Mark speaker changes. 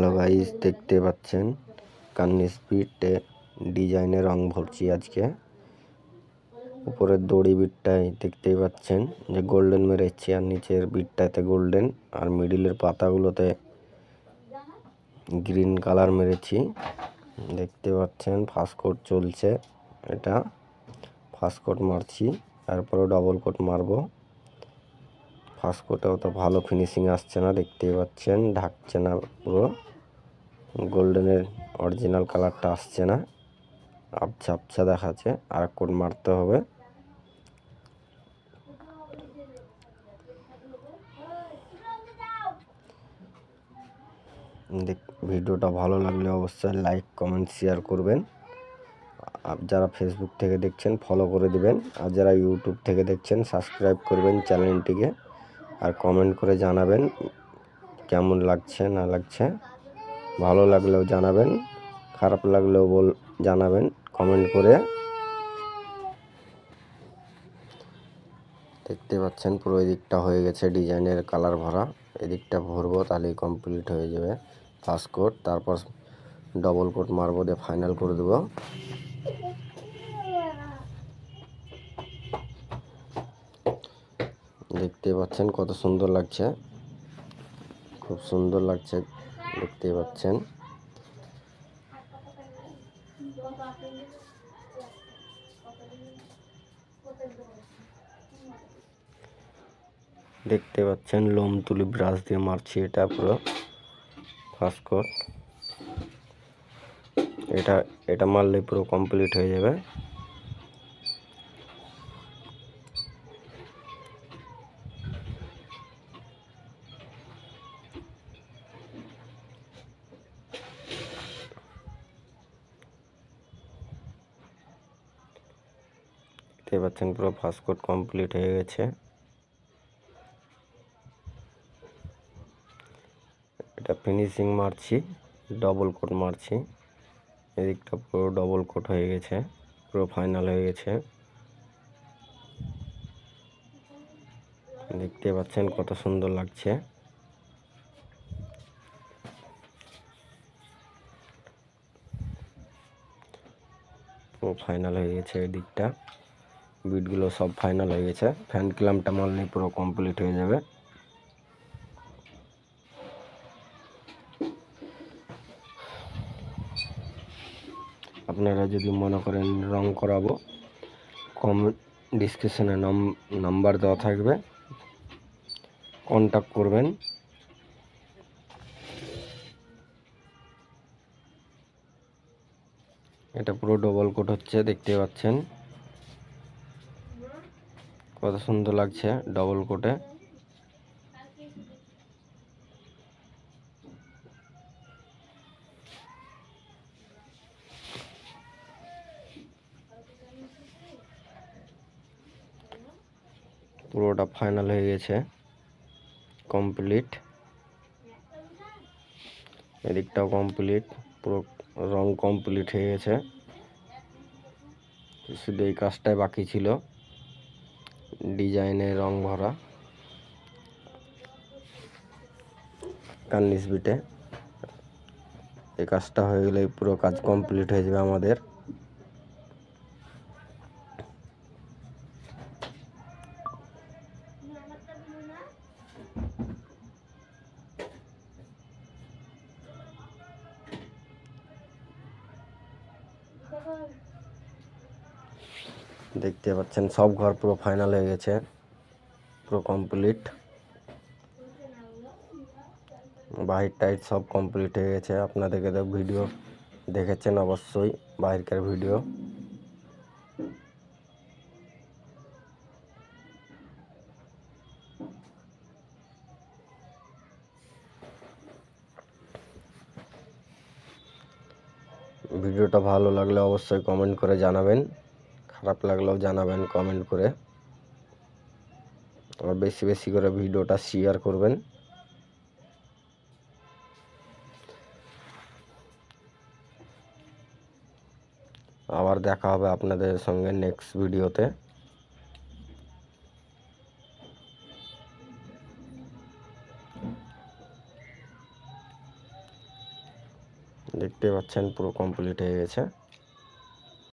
Speaker 1: Hello guys, দেখতে পাচ্ছেন কার্নিশ বিটে ডিজাইনে রং ভরছি আজকে। উপরের দড়ি বিটটাই দেখতেই পাচ্ছেন যে গোল্ডেন মেরেছি, আর নিচের বিটটাতে গোল্ডেন, আর মিডিলের পাতাগুলোতে গ্রিন কালার মেরেছি। দেখতে পাচ্ছেন ফার্স্ট কোট চলছে, এটা ফার্স্ট কোট মারছি, তারপরে ডবল কোট মারবো। ফার্স্ট কোটেও তো ভালো ফিনিশিং আসছে না, দেখতেই পাচ্ছেন ঢাকছে না, পুরো গোল্ডেনের অরিজিনাল কালারটা আসছে না, আবছা আবছা দেখাচ্ছে। আর কোট মারতে হবে। ভিডিওটা ভালো লাগলে অবশ্যই লাইক কমেন্ট শেয়ার করবেন। আর যারা ফেসবুক থেকে দেখছেন ফলো করে দিবেন, আর যারা ইউটিউব থেকে দেখছেন সাবস্ক্রাইব করবেন চ্যানেলটিকে। আর কমেন্ট করে জানাবেন কেমন লাগছে না লাগছে। ভালো লাগলেও জানাবেন, খারাপ লাগলেও জানাবেন কমেন্ট করে। দেখতে পাচ্ছেন পুরো এদিকটা হয়ে গেছে ডিজাইনের কালার ভরা, এদিকটা ভরবো তাহলেই কমপ্লিট হয়ে যাবে ফার্স্ট কোট। তারপর ডবল কোট মারবো, দিয়ে ফাইনাল করে দেবো। দেখতে পাচ্ছেন কত সুন্দর লাগছে, খুব সুন্দর লাগছে, দেখতে পাচ্ছেন। দেখতে পাচ্ছেন লোম তুলি ব্রাশ দিয়ে মারছি, এটা পুরো ফার্স্ট কোট। এটা মারলে পুরো কমপ্লিট হয়ে যাবে। দেখতে পাচ্ছেন পুরো ফার্স্ট কোট কমপ্লিট হয়ে গেছে। এটা ফিনিশিং মারছি, ডবল কোট মারছি, এদিকটা পুরো ডবল কোট হয়ে গেছে, পুরো ফাইনাল হয়ে গেছে। দেখতে পাচ্ছেন কত সুন্দর লাগছে। পুরো ফাইনাল হয়ে গেছে, এদিকটা বিটগুলো সব ফাইনাল হয়ে গেছে। ফ্যান ক্ল্যাম্পটা মারলে পুরো কমপ্লিট হয়ে যাবে। আপনারা যদি মনে করেন রং করাবো, ডিসক্রিপশনে নাম্বার দেওয়া থাকবে, কন্ট্যাক্ট করবেন। এটা পুরো ডবল কোট হচ্ছে, দেখতে পাচ্ছেন কত সুন্দর লাগছে ডবল কোটে। পুরোটা ফাইনাল হয়ে গেছে, কমপ্লিট। এদিকটাও কমপ্লিট, পুরো রং কমপ্লিট হয়ে গেছে। শুধু এই কাজটাই বাকি ছিল, ডিজাইনে রং ভরা কার্নিশ বিটে। এই কাজটা হয়ে গেলে পুরো কাজ কমপ্লিট হয়ে যাবে আমাদের। দেখতে পাচ্ছেন সব ঘর পুরো ফাইনাল হয়ে গেছে, পুরো কমপ্লিট। বাহির টাইট সব কমপ্লিট হয়ে গেছে। আপনাদেরকে তো ভিডিও দেখেছেন অবশ্যই, বাহিরকার ভিডিও। ভিডিওটা ভালো লাগলে অবশ্যই কমেন্ট করে জানাবেন, খারাপ লাগলেও জানাবেন কমেন্ট করে। আর বেশি বেশি করে ভিডিওটা শেয়ার করবেন। আবার দেখা হবে আপনাদের সঙ্গে নেক্সট ভিডিওতে। দেখতে পাচ্ছেন পুরো কমপ্লিট হয়ে গেছে।